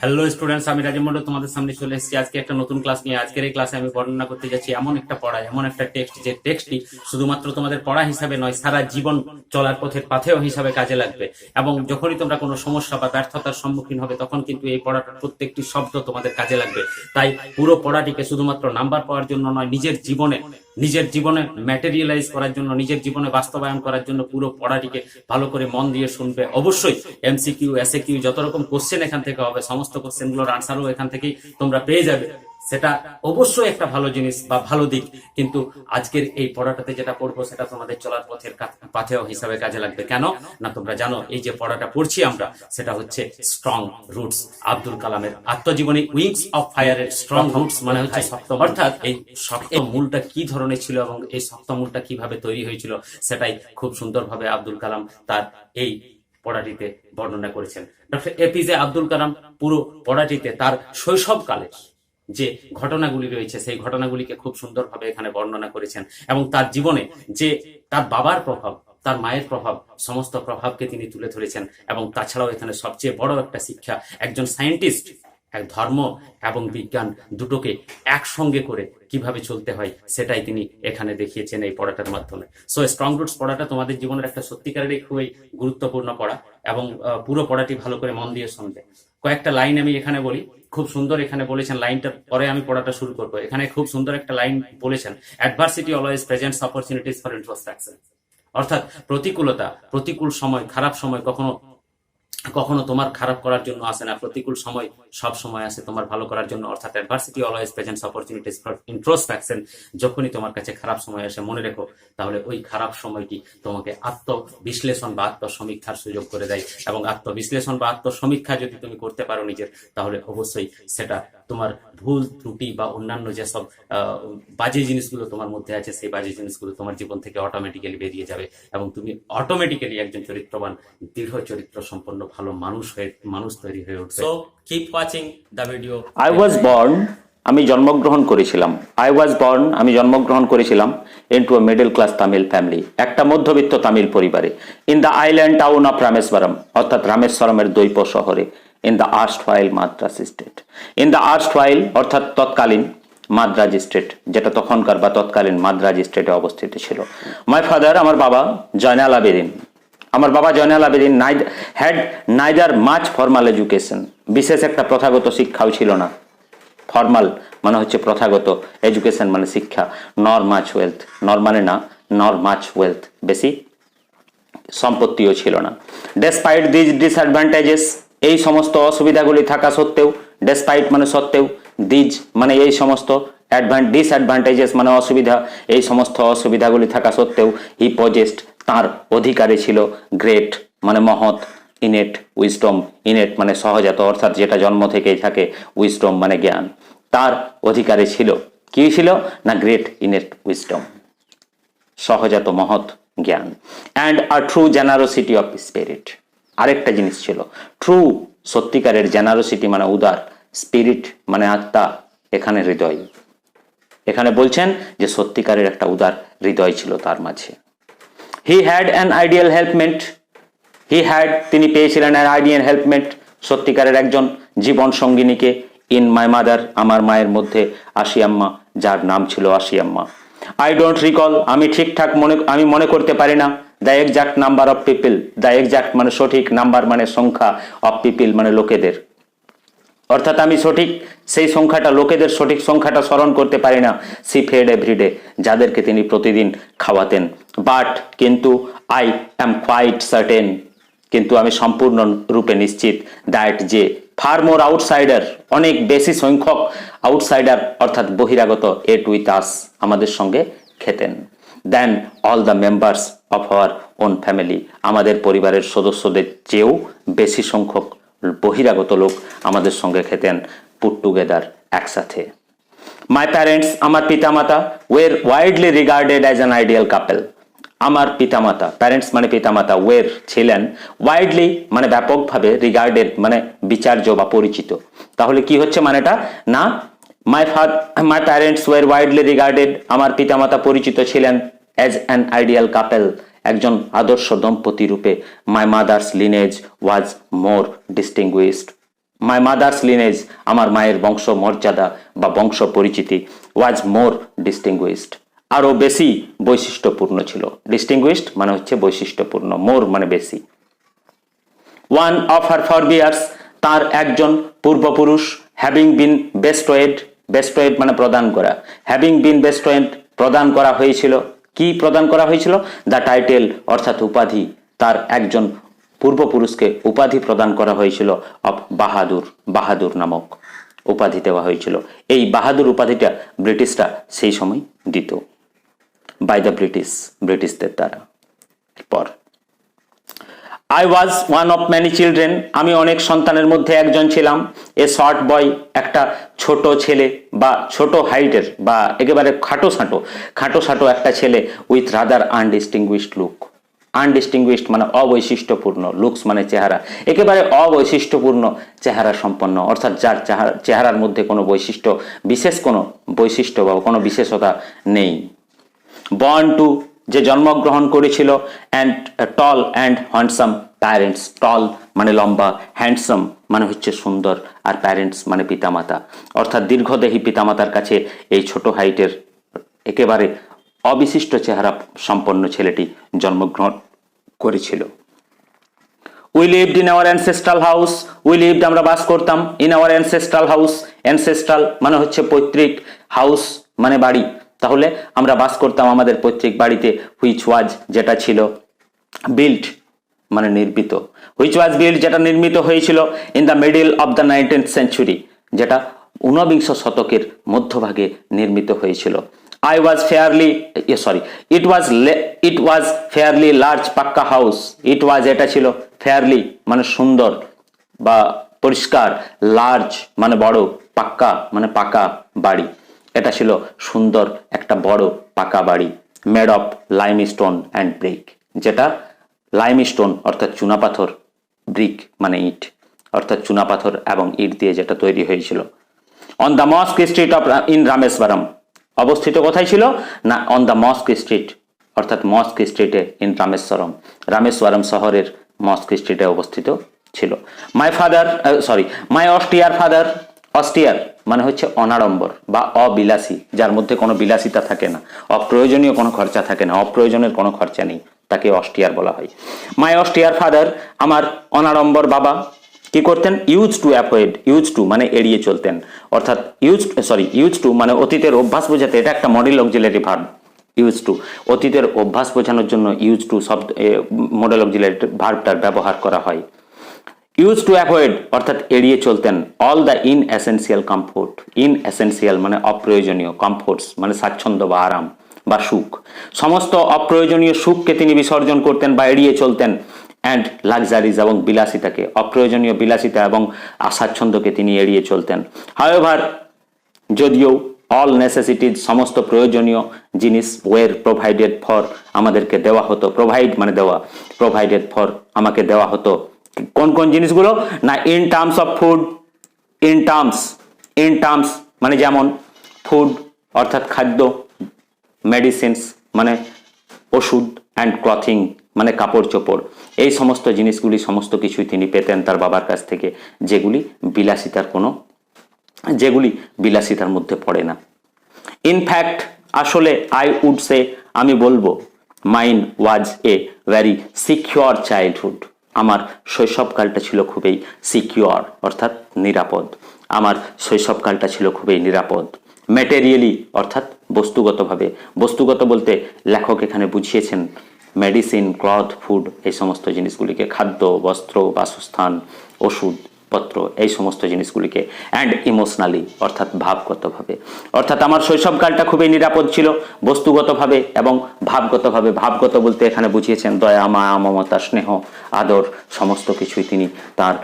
Hello students, আমি রাজীব মন্ডল তোমাদের সামনে চলে এসেছি আজকে একটা নতুন ক্লাস নিয়ে। আজকের এই ক্লাসে আমি বর্ণনা করতে যাচ্ছি এমন একটা পড়া, এমন একটা টেক্সট, যে টেক্সটটি শুধুমাত্র তোমাদের পড়া হিসাবে নয়, সারা জীবন চলার পথের পাথেয় হিসাবে কাজে লাগবে। এবং যখনই তোমরা কোনো সমস্যা বা ব্যর্থতার সম্মুখীন হবে, তখন কিন্তু এই পড়াটার প্রত্যেকটি শব্দ তোমাদের কাজে লাগবে। তাই পুরো পড়াটিকে শুধুমাত্র নাম্বার পাওয়ার জন্য নয়, নিজের জীবনে ম্যাটেরিয়ালাইজ করার জন্য, নিজের জীবনে বাস্তবায়ন করার জন্য পুরো পড়াটিকে ভালো করে মন দিয়ে শুনবে। অবশ্যই এমসিকিউ, এসএকিউ যত রকম কোশ্চেন এখান থেকে হবে, সমস্ত কোশ্চেনগুলোর আনসারও এখান থেকেই তোমরা পেয়ে যাবে। সেটা অবশ্যই একটা ভালো জিনিস বা ভালো দিক, কিন্তু আজকের এই পড়াটাতে যেটা পড়বো সেটা তোমাদের চলার পথের পাথেয় হিসাবে কাজে লাগবে। কেন না, তোমরা জানো এই যে পড়াটা পড়ছি আমরা, সেটা হচ্ছে স্ট্রং রুটস, আব্দুল কালামের আত্মজীবনী উইংস অফ ফায়ারের স্ট্রং রুটস, মানে হচ্ছে শক্ত। অর্থাৎ এই শক্ত মূলটা কি ধরনের ছিল এবং এই শক্ত মূলটা কিভাবে তৈরি হয়েছিল, সেটাই খুব সুন্দরভাবে আব্দুল কালাম তার এই পড়াটিতে বর্ণনা করেছেন। ডক্টর এপিজে আব্দুল কালাম পুরো পড়াটিতে তার শৈশবকালে যে ঘটনাগুলি রয়েছে, সেই ঘটনাগুলিকে খুব সুন্দরভাবে এখানে বর্ণনা করেছেন। এবং তার জীবনে যে তার বাবার প্রভাব, তার মায়ের প্রভাব, সমস্ত প্রভাবকে তিনি তুলে ধরেছেন। এবং তাছাড়াও এখানে সবচেয়ে বড় একটা শিক্ষা, একজন সায়েন্টিস্ট এক ধর্ম এবং বিজ্ঞান দুটোকে একসঙ্গে করে কিভাবে চলতে হয়, সেটাই তিনি এখানে দেখিয়েছেন এই পড়াটার মাধ্যমে। সো স্ট্রং রুটস পড়াটা তোমাদের জীবনের একটা সত্যিকারেরই খুবই গুরুত্বপূর্ণ পড়া, এবং পুরো পড়াটি ভালো করে মন দিয়ে শুনবে। কয়েকটা লাইন আমি এখানে বলি, খুব সুন্দর এখানে বলেছেন। লাইনটার পরে আমি পড়াটা শুরু করবো। এখানে খুব সুন্দর একটা লাইন বলেছেন, adversity always presents opportunities for introspection. অর্থাৎ প্রতিকূলতা, প্রতিকূল সময়, খারাপ সময় কখনো কখনো তোমার খারাপ করার জন্য আসে না, প্রতিকূল সময় সব সময় আসে তোমার ভালো করার জন্য। অর্থাৎ adversity always presents opportunities for introspection. যখনই তোমার কাছে খারাপ সময় আসে, মনে রেখো তাহলে ওই খারাপ সময়টি তোমাকে আত্মবিশ্লেষণ বা আত্মসমীক্ষার সুযোগ করে দেয়। এবং আত্মবিশ্লেষণ বা আত্মসমীক্ষা যদি তুমি করতে পারো নিজের, তাহলে অবশ্যই সেটা তোমার ভুল ত্রুটি বা অন্যান্য যেসব বাজে জিনিসগুলো তোমার মধ্যে আছে, সেই বাজে জিনিসগুলো তোমার জীবন থেকে অটোমেটিক্যালি বেরিয়ে যাবে, এবং তুমি অটোমেটিক্যালি একজন চরিত্রবান, দৃঢ় চরিত্র সম্পন্ন ভালো মানুষ তৈরি হয়ে উঠবে। So keep watching the video. I was born, আমি জন্মগ্রহণ করেছিলাম। আমি জন্মগ্রহণ করেছিলাম into a middle class Tamil family, একটা মধ্যবিত্ত তামিল পরিবারে। In the island town of Rameswaram, অর্থাৎ রামেশ্বরমের দ্বৈপ শহরে। In the erstwhile Madras state. In the erstwhile অর্থাৎ তৎকালীন মাদ্রাজ স্টেট, যেটা তখনকার বা তৎকালীন মাদ্রাজ স্টেটে অবস্থিত ছিল। মাই ফাদার, আমার বাবা Joynal Abedin, had neither much formal education, বিশেষ একটা প্রথাগত শিক্ষাও ছিল না। ফর্মাল মানে হচ্ছে প্রথাগত, এডুকেশন মানে শিক্ষা। নর মাচ ওয়েলথ, নর মানে না, নর মাচ ওয়েলথ, বেশি সম্পত্তিও ছিল না। ডেসপাইট দিস ডিসঅ্যাডভান্টেজেস, এই সমস্ত অসুবিধাগুলি থাকা সত্ত্বেও, ডেসপাইট মানে সত্ত্বেও, দিজ মানে এই সমস্ত, ডিসঅ্যাডভান্টেজেস মানে অসুবিধা, এই সমস্ত অসুবিধাগুলি থাকা সত্ত্বেও, হি পজেস্ট তার অধিকারে ছিল, গ্রেট মানে মহৎ, ইনেট উইজডম, ইনেট মানে সহজাত অর্থাৎ যেটা জন্ম থেকেই থাকে, উইজডম মানে জ্ঞান, তার অধিকারে ছিল। কি ছিল না, গ্রেট ইনেট উইজডম, সহজাত মহৎ জ্ঞান। And a true generosity of spirit, আরেকটা জিনিস ছিল, ট্রু সত্যিকারের, জেনারোসিটি মানে উদার, স্পিরিট মানে আত্মা, এখানে হৃদয়। এখানে বলছেন যে সত্যিকারের একটা উদার হৃদয় ছিল তার মাঝে। He had an ideal helpmate, তিনি পেয়েছিলেন অ্যান আইডিয়াল হেল্পমেট, সত্যিকারের একজন জীবন সঙ্গিনীকে। ইন মাই মাদার, আমার মায়ের মধ্যে, আশিয়াম্মা, যার নাম ছিল আশিয়াম্মা। আই ডোন্ট রিকল, আমি ঠিকঠাক মনে করতে পারি না। The exact number of people, the exact মানে সঠিক, নাম্বার মানে সংখ্যা, অফ পিপল মানে লোকেদের, অর্থাৎ আমি সঠিক সেই সংখ্যাটা, লোকেদের সঠিক সংখ্যাটা স্মরণ করতে পারি না। সি ফেড এভরিডে, যাদেরকে তিনি প্রতিদিন খাওয়াতেন। বাট কিন্তু, আই অ্যাম কোয়াইট সার্টেন, কিন্তু আমি সম্পূর্ণ রূপে নিশ্চিত, দ্যাট যে ফার মোর আউটসাইডার, অনেক বেশি সংখ্যক আউটসাইডার অর্থাৎ বহিরাগত, এট উইথ আস, আমাদের সঙ্গে খেতেন, then all the members of our own family, আমাদের পরিবারের সদস্যদের চেয়েও বেশি সংখ্যক বহিরাগত লোক আমাদের সঙ্গে খেতেন, পুট টুগেদার, একসাথে। মাই প্যারেন্টস, আমার পিতামাতা, were widely regarded as an ideal couple, আমার পিতামাতা, প্যারেন্টস মানে পিতামাতা, ওয়ের ছিলেন, ওয়াইডলি মানে ব্যাপকভাবে, রিগার্ডেড মানে বিচার্য বা পরিচিত। তাহলে কি হচ্ছে মানেটা না, মাই প্যারেন্টস ওয়ের ওয়াইডলি রিগার্ডেড, আমার পিতামাতা পরিচিত ছিলেন, অ্যাজ অ্যান আইডিয়াল কাপল, একজন আদর্শ দম্পতি রূপে। My mother's lineage was more distinguished, my mother's lineage, আমার মায়ের বংশ মর্যাদা বা বংশ পরিচিতি, ওয়াজ মোর ডিস্টিংগুইশড, আরো বেশি বৈশিষ্ট্যপূর্ণ ছিল। ডিস্টিংগুইশড মানে হচ্ছে বৈশিষ্ট্যপূর্ণ, মোর মানে বেশি। ওয়ান অফ হার ফরবিয়ার্স, তার একজন পূর্বপুরুষ, হ্যাভিং বিন বেস্টওয়েড, বেস্টওয়েড মানে প্রদান করা, হ্যাভিং বিন বেস্টওয়েড প্রদান করা হয়েছিল। কি প্রদান করা হয়েছিল? দ্য টাইটেল অর্থাৎ উপাধি, তার একজন পূর্বপুরুষকে উপাধি প্রদান করা হয়েছিল অফ বাহাদুর, বাহাদুর নামক উপাধি দেওয়া হয়েছিল। এই বাহাদুর উপাধিটা ব্রিটিশরা সেই সময় দিত, বাই দ্য ব্রিটিশ, ব্রিটিশদের দ্বারা। পর I was one of many children, আমি অনেক সন্তানের মধ্যে একজন ছিলাম। এ শর্ট বয়, একটা ছোট ছেলে বা ছোট হাইটের বা একেবারে খাটো সাঁটো একটা ছেলে, with rather undistinguished look. Undistinguished মানে অবৈশিষ্ট্যপূর্ণ, লুকস মানে চেহারা, একেবারে অবৈশিষ্ট্যপূর্ণ চেহারা সম্পন্ন, অর্থাৎ যার চেহারার মধ্যে কোনো বৈশিষ্ট্য, বিশেষ কোনো বৈশিষ্ট্য বা কোনো বিশেষতা নেই। বর্ন টু, যে জন্মগ্রহণ করেছিল, and tall and handsome parents, tall মানে লম্বা, হ্যান্ডসাম মানে হচ্ছে সুন্দর, আর প্যারেন্টস মানে পিতামাতা, অর্থাৎ দীর্ঘদেহী পিতামাতার কাছে এই ছোট হাইটের একেবারে অবিশিষ্ট চেহারা সম্পন্ন ছেলেটি জন্মগ্রহণ করেছিল। We lived in our ancestral house, we lived আমরা বাস করতাম, in our ancestral house, ancestral মানে হচ্ছে পৈতৃক, হাউস মানে বাড়ি, তাহলে আমরা বাস করতাম আমাদের পৈতৃক বাড়িতে, হুইচ ওয়াজ যেটা ছিল, বিল্ট মানে নির্মিত, হুইচ ওয়াজ বিল্ট যেটা নির্মিত হয়েছিল, in the middle of the 19th century, যেটা ঊনবিংশ শতকের মধ্যভাগে নির্মিত হয়েছিল। I was fairly sorry it was fairly large পাক্কা হাউস, it was এটা ছিল fairly মানে সুন্দর বা পরিষ্কার, লার্জ মানে বড়, পাক্কা মানে পাকা বাড়ি, এটা ছিল সুন্দর একটা বড় পাকা বাড়ি। Made of limestone and brick, যেটা লাইমস্টোন অর্থাৎ চুনাপাথর, ব্রিক মানে ইট অর্থাৎ চুনাপাথর এবং ইট দিয়ে যেটা তৈরি হয়েছিল। On the mosque street of in Rameswaram, অবস্থিত কোথায় ছিল না, অন দ্য মস্ক স্ট্রিট অর্থাৎ মস্ক স্ট্রিটে ইন রামেশ্বরম, রামেশ্বরম শহরের মস্ক স্ট্রিটে অবস্থিত ছিল। মাই অস্টিয়ার ফাদার, অস্টিয়ার মানে হচ্ছে অনাড়ম্বর বা অবিলাসী, যার মধ্যে কোনো বিলাসিতা থাকে না, অপ্রয়োজনীয় কোনো খরচা থাকে না, অপ্রয়োজনের কোনো খরচা নেই, তাকে অস্টিয়ার বলা হয়। মাই অস্টিয়ার ফাদার, আমার অনাড়ম্বর বাবা কি করতেন, use to avoid, use to মানে এড়িয়ে চলতেন, অর্থাৎ ইউজ টু মানে অতীতের অভ্যাস বোঝাতে, এটা একটা modal auxiliary verb. Use to অতীতের অভ্যাস বোঝানোর জন্য ইউজ টু শব্দ মডেল অক্সিলারি ভার্বটার ব্যবহার করা হয়। ইউজ টু অ্যাভয়েড অর্থাৎ এড়িয়ে চলতেন, অল দ্য ইনএসেন্সিয়াল কমফোর্ট, ইনএসেন্সিয়াল মানে অপ্রয়োজনীয়, কমফোর্টস মানে স্বাচ্ছন্দ্য বা আরাম বা সুখ, সমস্ত অপ্রয়োজনীয় সুখকে তিনি বিসর্জন করতেন বা এড়িয়ে চলতেন। অ্যান্ড লাক্সারিজ এবং বিলাসিতাকে, অপ্রয়োজনীয় বিলাসিতা এবং আস্বাচ্ছন্দ্যকে তিনি এড়িয়ে চলতেন। হাওয়েভার যদিও, অল নেসেসিটিজ সমস্ত প্রয়োজনীয় জিনিস, ওয়ের প্রোভাইডেড ফর আমাদেরকে দেওয়া হতো, প্রোভাইড মানে দেওয়া, প্রোভাইডেড ফর আমাকে দেওয়া হতো। কোন কোন জিনিসগুলো না, in terms of food, in terms মানে যেমন, ফুড অর্থাৎ খাদ্য, মেডিসিনস মানে ওষুধ, অ্যান্ড ক্লথিং মানে কাপড় চোপড়, এই সমস্ত জিনিসগুলি সমস্ত কিছুই তিনি পেতেন তার বাবার কাছ থেকে, যেগুলি বিলাসিতার মধ্যে পড়ে না। ইনফ্যাক্ট আসলে, আই উড সে আমি বলবো, mine was a very secure childhood, আমার শৈশবকালটা ছিল খুবই সিকিউর অর্থাৎ নিরাপদ, আমার শৈশবকালটা ছিল খুবই নিরাপদ। ম্যাটেরিয়ালি অর্থাৎ বস্তুগতভাবে, বস্তুগত বলতে লেখক এখানে বুঝিয়েছেন মেডিসিন, ক্লথ, ফুড এই সমস্ত জিনিসগুলিকে, খাদ্য, বস্ত্র, বাসস্থান, ওষুধপত্র এই সমস্ত জিনিসগুলিকে। অ্যান্ড ইমোশনালি অর্থাৎ ভাবগতভাবে, অর্থাৎ আমার শৈশবকালটা খুবই নিরাপদ ছিল বস্তুগতভাবে এবং ভাবগতভাবে। ভাবগত বলতে এখানে বুঝিয়েছেন দয়া, মায়া, মমতা, স্নেহ, আদর সমস্ত কিছুই তিনি তার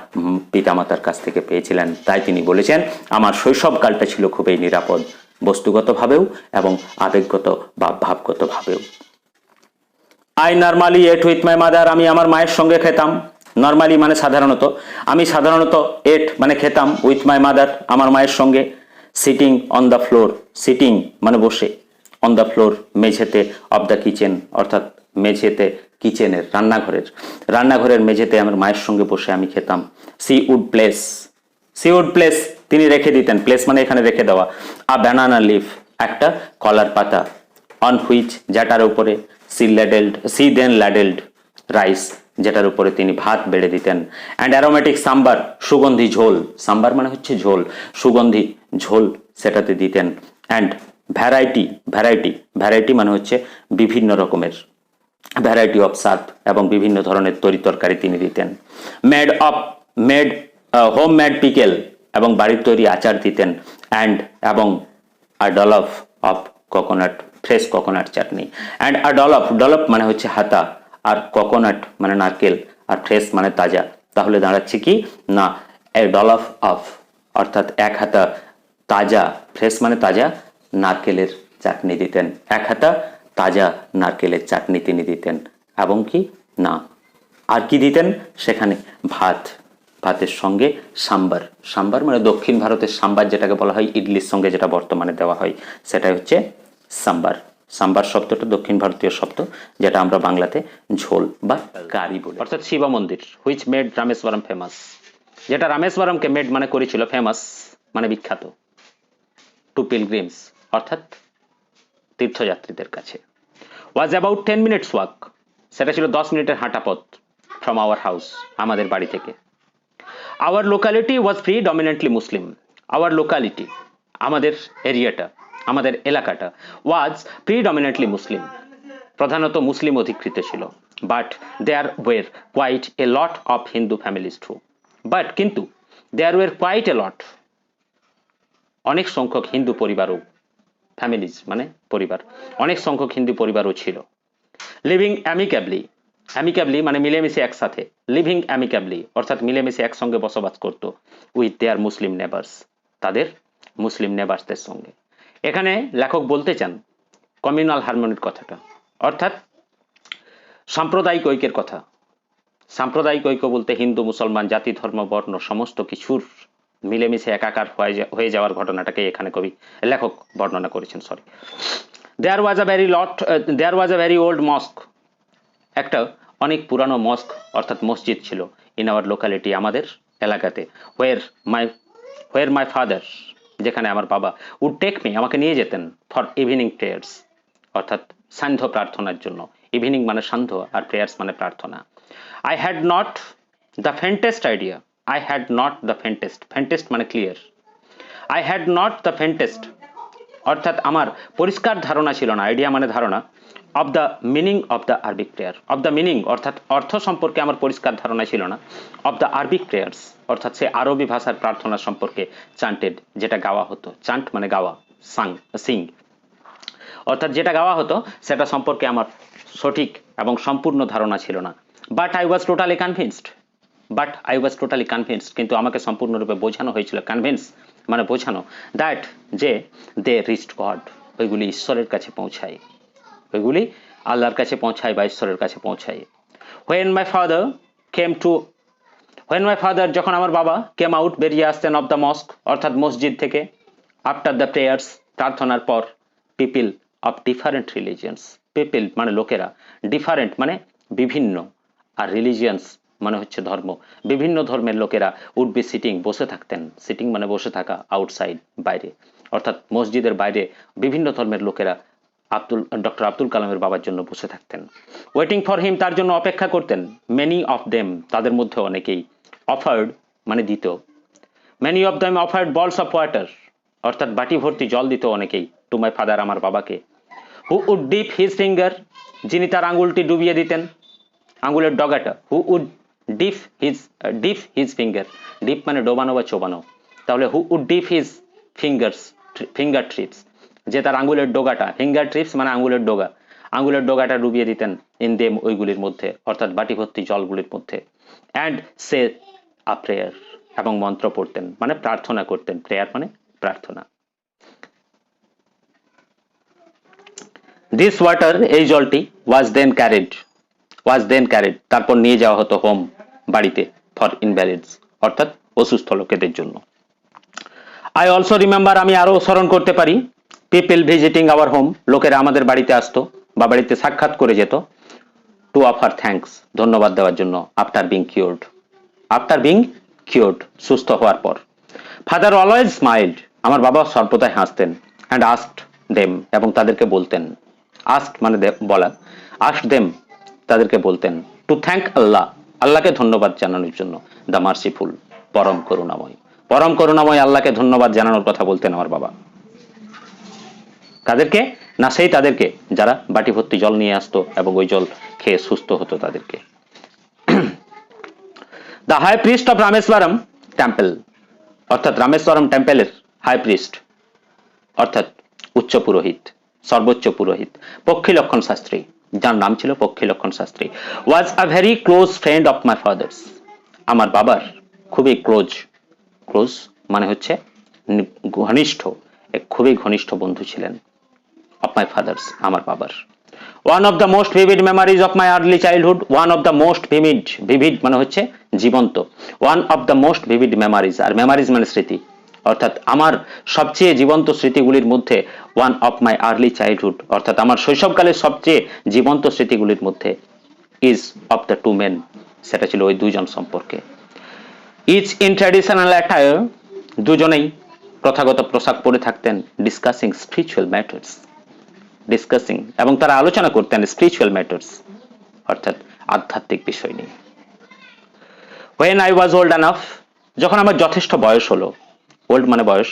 পিতামাতার কাছ থেকে পেয়েছিলেন। তাই তিনি বলেছেন আমার শৈশবকালটা ছিল খুবই নিরাপদ বস্তুগতভাবেও এবং আবেগগত বা ভাবগতভাবেও। I normally ate with my mother, আমি আমার মায়ের সঙ্গে খেতাম। নর্মালি মানে সাধারণত, আমি সাধারণত এট মানে খেতাম, উইথ মাই মাদার আমার মায়ের সঙ্গে। Sitting on the floor, sitting মানে বসে, অন দ্য ফ্লোর মেঝেতে, অফ দ্য কিচেন অর্থাৎ মেঝেতে, কিচেনের রান্নাঘরের মেঝেতে আমার মায়ের সঙ্গে বসে আমি খেতাম। She would place she would place, তিনি রেখে দিতেন, প্লেস মানে এখানে রেখে দেওয়া, আ ব্যানানা লিফ, একটা কলার পাতা, অন হুইচ, যেটার উপরে, সি দেন ল্যাডেলড রাইস, যেটার উপরে তিনি ভাত বেড়ে দিতেন, অ্যান্ড অ্যারোমেটিক সাম্বার, সুগন্ধি ঝোল, সাম্বার মানে হচ্ছে ঝোল, সুগন্ধি ঝোল সেটাতে দিতেন, অ্যান্ড ভ্যারাইটি মানে হচ্ছে বিভিন্ন রকমের, ভ্যারাইটি অফ সার্ভ, এবং বিভিন্ন ধরনের তরিতরকারি তিনি দিতেন, হোম মেড পিকেল, এবং বাড়ির তৈরি আচার দিতেন, অ্যান্ড এবং a dollop of coconut, fresh coconut chutney, and a dollop মানে হচ্ছে হাতা, আর কোকোনাট মানে নারকেল, আর ফ্রেশ মানে তাজা, তাহলে দাঁড়াচ্ছে কি না এ ডলফ অফ, অর্থাৎ এক হাতা তাজা, ফ্রেশ মানে তাজা নারকেলের চাটনি দিতেন, এক হাতা তাজা নারকেলের চাটনি তিনি দিতেন, এবং কি না আর কি দিতেন সেখানে, ভাতের সঙ্গে সাম্বার মানে দক্ষিণ ভারতের সাম্বার, যেটাকে বলা হয় ইডলির সঙ্গে যেটা বর্তমানে দেওয়া হয়, সেটাই হচ্ছে সাম্বার শব্দটা দক্ষিণ ভারতীয় শব্দ, যেটা আমরা বাংলাতে ঝোল বা কারি বলি। অর্থাৎ শিব মন্দির, হুইচ মেড রামেশ্বরম ফেমাস, যেটা রামেশ্বরমকে মেড মানে করেছিল ফেমাস মানে বিখ্যাত, টু পিলগ্রিমস অর্থাৎ তীর্থযাত্রীদের কাছে, ওয়াজ অ্যাবাউট 10 minutes ওয়াক, সেটা ছিল 10 মিনিটের হাঁটা পথ, ফ্রম আওয়ার হাউস, আমাদের বাড়ি থেকে। Our locality was predominantly Muslim, our locality আমাদের এরিয়াটা, আমাদের এলাকাটা, ওয়াজ প্রিডমিনেন্টলি মুসলিম, প্রধানত মুসলিম অধিকৃত ছিল, but there were quite a lot of Hindu families too, but কিন্তু দেয়ার ওয়ের কোয়াইট এ লট, অনেক সংখ্যক হিন্দু পরিবারও, ফ্যামিলিজ মানে পরিবার, অনেক সংখ্যক হিন্দু পরিবারও ছিল, লিভিং অ্যামিক্যাবলি মানে মিলেমিশে একসাথে, লিভিং অ্যামিক্যাবলি অর্থাৎ মিলেমিশে একসঙ্গে বসবাস করত, উইথ দেয়ার মুসলিম নেবার্স, তাদের মুসলিম নেবার্সদের সঙ্গে। এখানে লেখক বলতে চান কমিউনাল হারমোনির কথাটা, অর্থাৎ সাম্প্রদায়িক ঐক্যের কথা। সাম্প্রদায়িক ঐক্য বলতে হিন্দু মুসলমান জাতি ধর্ম বর্ণ সমস্ত কিছুর মিলেমিশে একাকার হয়ে যাওয়ার ঘটনাটাকে এখানে লেখক বর্ণনা করেছেন। দেয়ার ওয়াজ আ ভেরি ওল্ড মস্ক, একটা অনেক পুরানো মস্ক অর্থাৎ মসজিদ ছিল, ইন আওয়ার লোকালিটি আমাদের এলাকাতে, হোয়ার মাই ফাদার যেখানে আমার বাবা, উড টেক মি আমাকে নিয়ে যেতেন, ফর ইভিনিং প্রেয়ার্স অর্থাৎ সান্ধ্য প্রার্থনার জন্য, ইভিনিং মানে সান্ধ্য আর প্রেয়ার্স মানে প্রার্থনা। I had not the faintest idea, faintest মানে clear, I had not the faintest অর্থাৎ আমার পরিষ্কার ধারণা ছিল না, আইডিয়া মানে ধারণা, of the meaning of the Arabic prayer, of the meaning অর্থাৎ অর্থ সম্পর্কে আমার পরিষ্কার ধারণা ছিল না, অফ দ্য আরবিক প্রেয়ার্স অর্থাৎ সে আরবি ভাষার প্রার্থনা সম্পর্কে, চান্টেড যেটা গাওয়া হতো, চান্ট মানে গাওয়া, সিং অর্থাৎ যেটা গাওয়া হতো সেটা সম্পর্কে আমার সঠিক এবং সম্পূর্ণ ধারণা ছিল না। But I was totally convinced কিন্তু আমাকে সম্পূর্ণরূপে বোঝানো হয়েছিল, কনভিন্স মানে বোঝানো, দ্যাট যে দে রিচড গড, ওইগুলি ঈশ্বরের কাছে পৌঁছায়, ওইগুলি আল্লাহর কাছে পৌঁছায় বা ঈশ্বরের কাছে পৌঁছায়। হোয়েন মাই ফাদার যখন আমার বাবা কেম আউট বেরিয়ে আসতেন অফ দ্য মস্ক অর্থাৎ মসজিদ থেকে, আফটার দ্য প্রেয়ার্স প্রার্থনার পর, people of different religions, people মানে লোকেরা, ডিফারেন্ট মানে বিভিন্ন, আর রিলিজিয়ান্স মানে হচ্ছে ধর্ম, বিভিন্ন ধর্মের লোকেরা, উড বি সিটিং বসে থাকতেন, সিটিং মানে বসে থাকা, আউটসাইড বাইরে অর্থাৎ মসজিদের বাইরে বিভিন্ন ধর্মের লোকেরা ডক্টর আব্দুল কালামের বাবার জন্য বসে থাকতেন। ওয়েটিং ফর হিম তার জন্য অপেক্ষা করতেন, মেনি অফ দেম তাদের মধ্যে অনেকেই, অফার্ড মানে দিত, মেনি অফ দেম অফার্ড বলস অফ ওয়াটার অর্থাৎ বাটি ভর্তি জল দিত অনেকেই, টু মাই ফাদার আমার বাবাকে। Who would dip his finger যিনি তার আঙুলটি ডুবিয়ে দিতেন, আঙুলের ডগাটা, who would dip his finger, dip মানে ডোবানো বা চোবানো, তাহলে who would dip his finger tips যে তার আঙুলের ডোগাটা, ফিঙ্গার ট্রিপস মানে আঙুলের ডোগা, আঙুলের ডোগাটা ডুবিয়ে দিতেন, ইন দেম ওইগুলির মধ্যে অর্থাৎ বাটি ভর্তি জলগুলির মধ্যে, অ্যান্ড সে আ প্রেয়ার এবং মন্ত্র পড়তেন মানে প্রার্থনা করতেন, প্রেয়ার মানে প্রার্থনা। দিস ওয়াটার এই জলটি ওয়াজ দেন ক্যারিড তারপর নিয়ে যাওয়া হতো হোম বাড়িতে, ফর ইনভ্যালিডস অর্থাৎ অসুস্থ লোকেদের জন্য। আই অলসো রিমেম্বার আমি আরো স্মরণ করতে পারি, পিপল ভিজিটিং আওয়ার হোম লোকেরা আমাদের বাড়িতে আসতো বা বাড়িতে সাক্ষাৎ করে যেত, টু অফার থ্যাঙ্কস ধন্যবাদ দেওয়ার জন্য, আফটার বিং কিওর্ড সুস্থ হওয়ার পর, ফাদার অলওয়েজ স্মাইল্ড, আমার বাবা সর্বদাই হাসতেন, অ্যান্ড আস্কড দেম, এবং তাদেরকে বলতেন, আস্কড মানে বলা, আস্কড দেম তাদেরকে বলতেন, টু থ্যাংক আল্লাহ, আল্লাহকে ধন্যবাদ জানানোর জন্য, দ্য মার্সিফুল, পরম করুণাময়, পরম করুণাময় আল্লাহকে ধন্যবাদ জানানোর কথা বলতেন আমার বাবা। কাদেরকে না, সেই তাদেরকে যারা বাটি ভর্তি জল নিয়ে আসতো এবং ওই জল খেয়ে সুস্থ হতো তাদেরকে। The high priest of Rameswaram temple, অর্থাৎ রামেশ্বরম টেম্পলের হাই প্রিস্ট অর্থাৎ উচ্চ পুরোহিত, সর্বোচ্চ পুরোহিত পক্ষীলক্ষণ শাস্ত্রী, যার নাম ছিল Pakshi Lakshmana Shastri, was a very close friend of my father's, আমার বাবার খুবই ক্লোজ, ক্লোজ মানে হচ্ছে ঘনিষ্ঠ, এক খুবই ঘনিষ্ঠ বন্ধু ছিলেন, অফ মাই ফাদার্স আমার বাবার। One of the most vivid memories of my early childhood, one of the most vivid, vivid মানে হচ্ছে জীবন্ত, one of the most vivid memories, আর মেমোরিজ মানে স্মৃতি, অর্থাৎ আমার সবচেয়ে জীবন্ত স্মৃতিগুলির মধ্যে one of my early childhood, অর্থাৎ আমার শৈশবকালের সবচেয়ে জীবন্ত স্মৃতিগুলির মধ্যে is of the two men, সেটা ছিল ওই দুজন সম্পর্কে। ইচ ইন ট্র্যাডিশনাল অ্যাটায়ার, দুজনেই প্রথাগত পোশাক পরে থাকতেন, ডিসকাসিং স্পিরিচুয়াল ম্যাটার্স, ডিসকাসিং এবং তারা আলোচনা করতেন স্পিরিচুয়াল ম্যাটার্স অর্থাৎ আধ্যাত্মিক বিষয় নিয়ে। When I was old enough, যখন আমার যথেষ্ট বয়স হলো, ওল্ড মানে বয়স,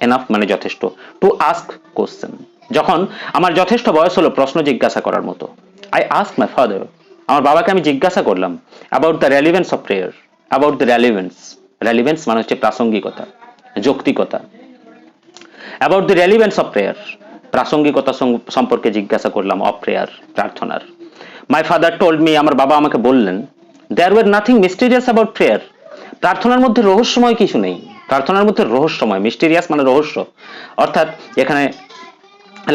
এনাফ মানে যথেষ্ট, টু আস্ক কোশ্চেন, যখন আমার যথেষ্ট বয়স হলো প্রশ্ন জিজ্ঞাসা করার মতো, আই আস্ক মাই ফাদার, আমার বাবাকে আমি জিজ্ঞাসা করলাম, about the relevance of prayer, about the relevance, relevance মানে হচ্ছে প্রাসঙ্গিকতা, যৌক্তিকতা, about the relevance of prayer, প্রাসঙ্গিকতা সম্পর্কে জিজ্ঞাসা করলাম, অফ প্রেয়ার প্রার্থনার। মাই ফাদার টোল্ড মি, আমার বাবা আমাকে বললেন, there were nothing mysterious about prayer, প্রার্থনার মধ্যে রহস্যময় কিছু নেই, প্রার্থনার মধ্যে রহস্যময়, মিস্টিরিয়াস মানে রহস্য, অর্থাৎ এখানে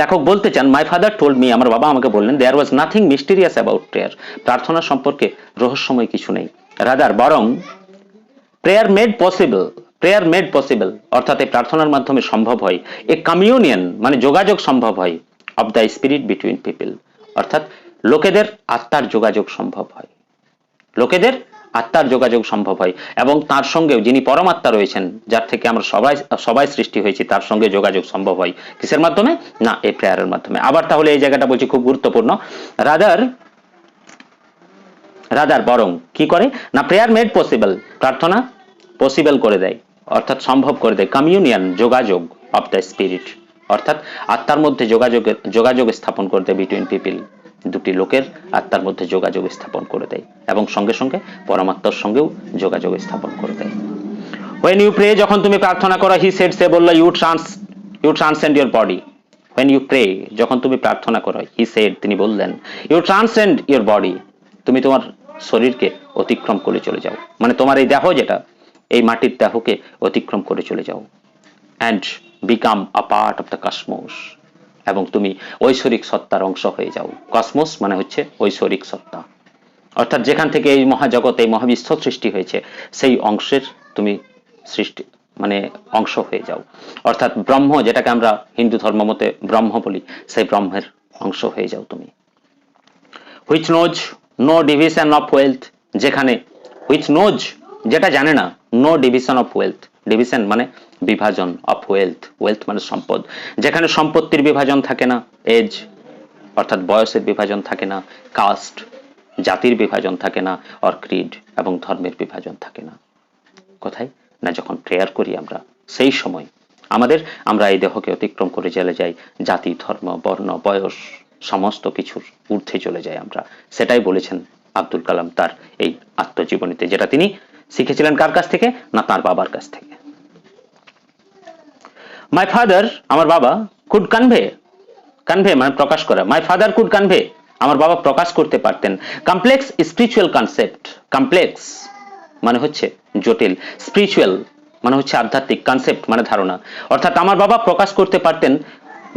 লেখক বলতে চান, মাই ফাদার টোল্ড মি, আমার বাবা আমাকে বললেন, there was nothing mysterious about prayer, প্রার্থনা সম্পর্কে রহস্যময় কিছু নেই, রাদার বরং prayer made possible, prayer made possible অর্থাৎ এই প্রার্থনার মাধ্যমে সম্ভব হয় এ কমিউনিয়ন মানে যোগাযোগ সম্ভব হয়, of the spirit between people, অর্থাৎ লোকেদের আত্মার যোগাযোগ সম্ভব হয়, লোকেদের আত্মার যোগাযোগ সম্ভব হয় এবং তার সঙ্গেও যিনি পরমাত্মা রয়েছেন, যার থেকে আমরা সবাই সবাই সৃষ্টি হয়েছি, তার সঙ্গে যোগাযোগ সম্ভব হয় কিসের মাধ্যমে, না এই প্রেয়ারের মাধ্যমে। আবার তাহলে এই জায়গাটা বলছি খুব গুরুত্বপূর্ণ, রাদার, রাদার বরং কি করে না, প্রেয়ার মেড পসিবল, প্রার্থনা পসিবল করে দেয় অর্থাৎ সম্ভব করে দেয়, কমিউনিয়ন যোগাযোগ, অফ দ্য স্পিরিট অর্থাৎ আত্মার মধ্যে যোগাযোগ স্থাপন করে দেয়, বিটুইন পিপল দুটি লোকের আত্মার মধ্যে যোগাযোগ স্থাপন করে দেয় এবং সঙ্গে সঙ্গে পরমাত্মার সঙ্গেও যোগাযোগ স্থাপন করে দেয়। when you pray, যখন তুমি প্রার্থনা করো, হি সেড, সে বলল, you transcend your body, when you pray, যখন তুমি প্রার্থনা করো, হি সেড তিনি বললেন, you transcend your body, তুমি তোমার শরীরকে অতিক্রম করে চলে যাও, মানে তোমার এই দেহ যেটা, এই মাটির দেহকে অতিক্রম করে চলে যাও, and become a part of the cosmos, এবং তুমি ঐশ্বরিক সত্তার অংশ হয়ে যাও, কসমোস মানে হচ্ছে ঐশ্বরিক সত্তা, অর্থাৎ যেখান থেকে এই মহাজগৎ এই মহাবিশ্ব সৃষ্টি হয়েছে সেই অংশের তুমি সৃষ্টি মানে অংশ হয়ে যাও, অর্থাৎ ব্রহ্ম যেটাকে আমরা হিন্দু ধর্ম মতে ব্রহ্ম বলি, সেই ব্রহ্মের অংশ হয়ে যাও তুমি। Which knows no division of wealth, যেখানে হুইচ নোজ যেটা জানে না, no division of wealth, division মানে বিভাজন, অফ ওয়েলথ, ওয়েলথ মানে সম্পদ, যেখানে সম্পত্তির বিভাজন থাকে না, এজ অর্থাৎ বয়সের বিভাজন থাকে না, কাস্ট জাতির বিভাজন থাকে না, অর ক্রিড এবং ধর্মের বিভাজন থাকে না, কোথায় না যখন প্রেয়ার করি আমরা, সেই সময় আমরা এই দেহকে অতিক্রম করে চলে যাই, জাতি ধর্ম বর্ণ বয়স সমস্ত কিছুর ঊর্ধ্বে চলে যাই আমরা, সেটাই বলেছেন আব্দুল কালাম তার এই আত্মজীবনীতে, যেটা তিনি শিখেছিলেন কার কাছ থেকে, না তার বাবার কাছ থেকে। মাই ফাদার, আমার বাবা, কুড কনভে, কনভে মানে প্রকাশ করা, মাই ফাদার কুড কনভে, আমার বাবা প্রকাশ করতে পারতেন, কমপ্লেক্স স্পিরিচুয়াল কনসেপ্ট, কমপ্লেক্স মানে হচ্ছে জটিল, স্পিরিচুয়াল মানে হচ্ছে আধ্যাত্মিক, কনসেপ্ট মানে ধারণা, অর্থাৎ আমার বাবা প্রকাশ করতে পারতেন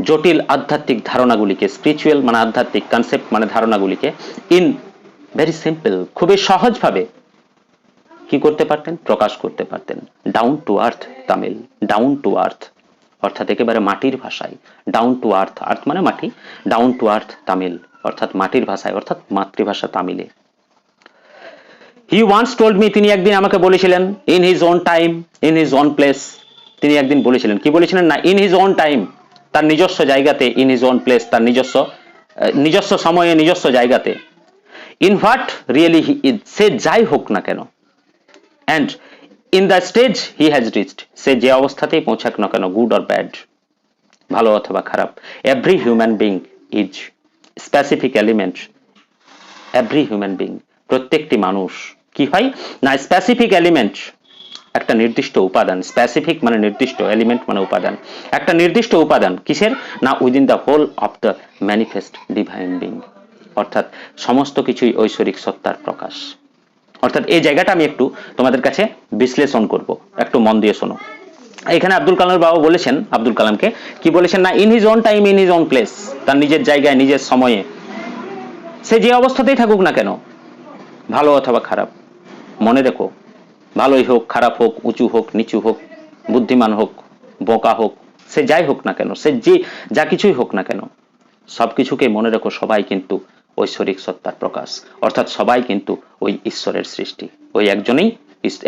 জটিল আধ্যাত্মিক ধারণাগুলিকে, স্পিরিচুয়াল মানে আধ্যাত্মিক, কনসেপ্ট মানে ধারণাগুলিকে, ইন ভেরি সিম্পল খুবই সহজভাবে কি করতে পারতেন, প্রকাশ করতে পারতেন, down to earth Tamil, down to earth অর্থাৎ একেবারে মাটির ভাষায়, ডাউন টু আর্থ, আর্থ মানে মাটি, ডাউন টু আর্থ তামিল অর্থাৎ মাটির ভাষায়, অর্থাৎ মাতৃভাষা তামিলে। হি ওয়ান্স টোল্ড মি, তিনি একদিন আমাকে বলেছিলেন, in his own time, in his own place, তিনি একদিন বলেছিলেন, কি বলেছিলেন না, ইন হিজ ওন টাইম, তার নিজস্ব জায়গাতে, ইন হিজ ওন প্লেস, তার নিজস্ব সময়ে, নিজস্ব জায়গাতে, in what really he is, সে যাই হোক না কেন, and in the stage he has reached, সে যে অবস্থাতেই পৌঁছাক না কেন, গুড অর ব্যাড, ভালো অথবা খারাপ, every human being is specific element, every human being, প্রত্যেকটি মানুষ কি হয় না, স্পেসিফিক এলিমেন্ট, একটা নির্দিষ্ট উপাদান, স্পেসিফিক মানে নির্দিষ্ট, এলিমেন্ট মানে উপাদান, একটা নির্দিষ্ট উপাদান কিসের না, within the whole of the manifest divine being, অর্থাৎ সমস্ত কিছুই ঐশ্বরিক সত্তার প্রকাশ। অর্থাৎ এই জায়গাটা আমি একটু তোমাদের কাছে বিশ্লেষণ করব, একটু মন দিয়ে শোনো। এখানে আব্দুল কালামের বাবা বলেছেন, আব্দুল কালামকে কি বলেছেন না, in his own time, in his own place, তার নিজের জায়গায়, নিজের সময়ে, সে যে অবস্থাতেই থাকুক না কেন, ভালো অথবা খারাপ, মনে রেখো, ভালোই হোক, খারাপ হোক, উঁচু হোক, নিচু হোক, বুদ্ধিমান হোক, বোকা হোক, সে যাই হোক না কেন, সে যে যা কিছুই হোক না কেন, সবকিছুকে মনে রেখো, সবাই কিন্তু ঐশ্বরিক সত্তার প্রকাশ, অর্থাৎ সবাই কিন্তু ওই ঈশ্বরের সৃষ্টি, ওই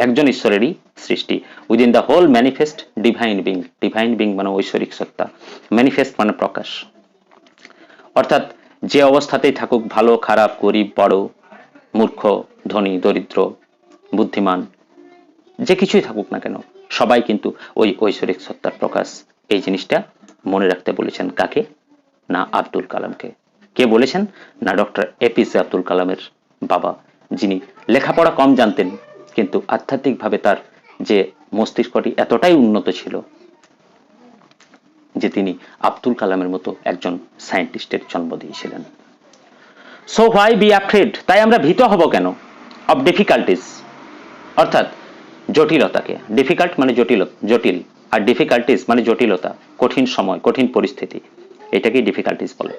একজন ঈশ্বরেরই সৃষ্টি, within the whole manifest divine being, divine being মানে ঐশ্বরিক সত্তা, ম্যানিফেস্ট মানে প্রকাশ, অর্থাৎ যে অবস্থাতেই থাকুক, ভালো খারাপ, গরিব বড়, মূর্খ ধনী দরিদ্র, বুদ্ধিমান, যে কিছুই থাকুক না কেন, সবাই কিন্তু ওই ঐশ্বরিক সত্তার প্রকাশ। এই জিনিসটা মনে রাখতে বলেছেন কাকে না, আব্দুল কালামকে। কে বলেছেন না, ডক্টর এপিজে আব্দুল কালামের বাবা, যিনি লেখাপড়া কম জানতেন কিন্তু আধ্যাত্মিকভাবে তার যে মস্তিষ্কটি এতটাই উন্নত ছিল যে তিনি আব্দুল কালামের মতো একজন সায়েন্টিস্টের জন্ম দিয়েছিলেন। সো হোয়াই বি অ্যাফ্রেড, তাই আমরা ভীত হব কেন, অফ ডিফিকাল্টিস, অর্থাৎ জটিলতাকে, ডিফিকাল্ট মানে জটিল, আর ডিফিকাল্টিস মানে জটিলতা, কঠিন সময়, কঠিন পরিস্থিতি, এটাকেই ডিফিকাল্টিস বলে।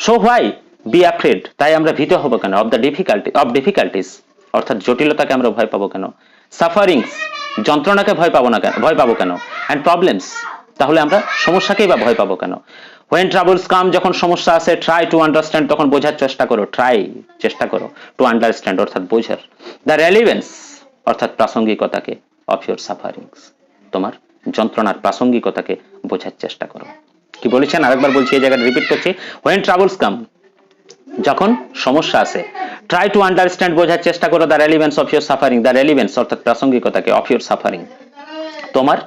সো হোয়াই বি অ্যাফ্রেড, তাই আমরা ভীত হব কেন, অফ ডিফিকাল্টিস, অর্থাৎ জটিলতাকে আমরা ভয় পাবো কেন, সাফারিংস, যন্ত্রণাকে ভয় পাবো কেন, অ্যান্ড প্রবলেমস, তাহলে আমরা সমস্যাকেই বা ভয় পাবো কেন, হোয়েন ট্রাবলস কাম, যখন সমস্যা আসে, ট্রাই টু আন্ডারস্ট্যান্ড, তখন বোঝার চেষ্টা করো, চেষ্টা করো, টু আন্ডারস্ট্যান্ড অর্থাৎ বোঝার, দ্য রেলিভেন্স অর্থাৎ প্রাসঙ্গিকতাকে, অফ ইউর সাফারিংস, তোমার যন্ত্রণার প্রাসঙ্গিকতাকে বোঝার চেষ্টা করো। কি বলেছেন আরেকবার বলছি, এই জায়গাটা রিপিট করছি, হোয়েন ট্রাবলস কাম, যখন সমস্যা আসে, ট্রাই টু আন্ডারস্ট্যান্ড, বোঝার চেষ্টা করো, the relevance of your suffering, the relevance অর্থাৎ প্রাসঙ্গিকতাকে, অফ ইউর সাফারিং, তোমার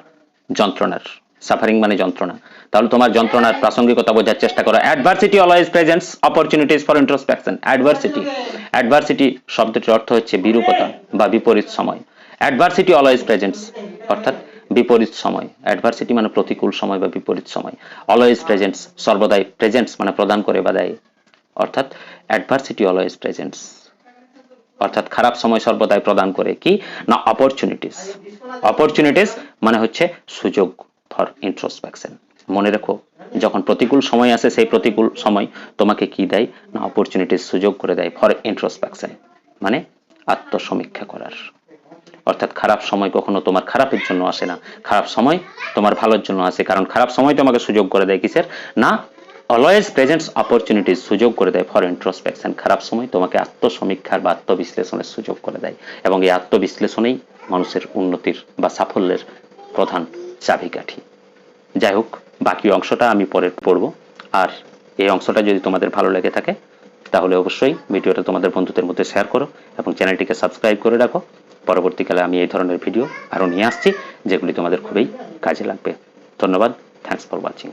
যন্ত্রণার, সাফারিং মানে যন্ত্রণা, তাহলে তোমার যন্ত্রণার প্রাসঙ্গিকতা বোঝার চেষ্টা করো। Adversity always presents opportunities for introspection, adversity শব্দটির অর্থ হচ্ছে বিরূপতা বা বিপরীত সময়, অ্যাডভার্সিটি অলওয়েজ প্রেজেন্টস অর্থাৎ বিপরীত সময়, অ্যাডভার্সিটি মানে প্রতিকূল সময় বা বিপরীত সময়, অলওয়েজ প্রেজেন্টস সর্বদাই, প্রেজেন্টস মানে প্রদান করে বা দেয়, অর্থাৎ অ্যাডভার্সিটি অলওয়েজ প্রেজেন্টস অর্থাৎ খারাপ সময় সর্বদাই প্রদান করে কি না, অপরচুনিটিস মানে হচ্ছে সুযোগ ফর ইন্ট্রোস্পেকশন। মনে রেখো, যখন প্রতিকূল সময় আসে, সেই প্রতিকূল সময় তোমাকে কি দেয় না, অপরচুনিটিস, সুযোগ করে দেয়, ফর ইন্ট্রোস্পেকশন মানে আত্মসমীক্ষা করার, অর্থাৎ খারাপ সময় কখনো তোমার খারাপের জন্য আসে না, খারাপ সময় তোমার ভালোর জন্য আসে, কারণ খারাপ সময় তোমাকে সুযোগ করে দেয় কিসের না, অলওয়েজ প্রেজেন্টস অপরচুনিটিস, সুযোগ করে দেয় ফর ইন্ট্রোস্পেকশন, খারাপ সময় তোমাকে আত্মসমীক্ষার বা আত্মবিশ্লেষণের সুযোগ করে দেয়, এবং এই আত্মবিশ্লেষণেই মানুষের উন্নতির বা সাফল্যের প্রধান চাবিকাঠি। যাই হোক, বাকি অংশটা আমি পরে পড়ব, আর এই অংশটা যদি তোমাদের ভালো লেগে থাকে তাহলে অবশ্যই ভিডিওটা তোমাদের বন্ধুদের মধ্যে শেয়ার করো এবং চ্যানেলটিকে সাবস্ক্রাইব করে রাখো। পরবর্তীকালে আমি এই ধরনের ভিডিও আরও নিয়ে আসছি যেগুলি তোমাদের খুবই কাজে লাগবে। ধন্যবাদ, থ্যাঙ্কস ফর ওয়াচিং।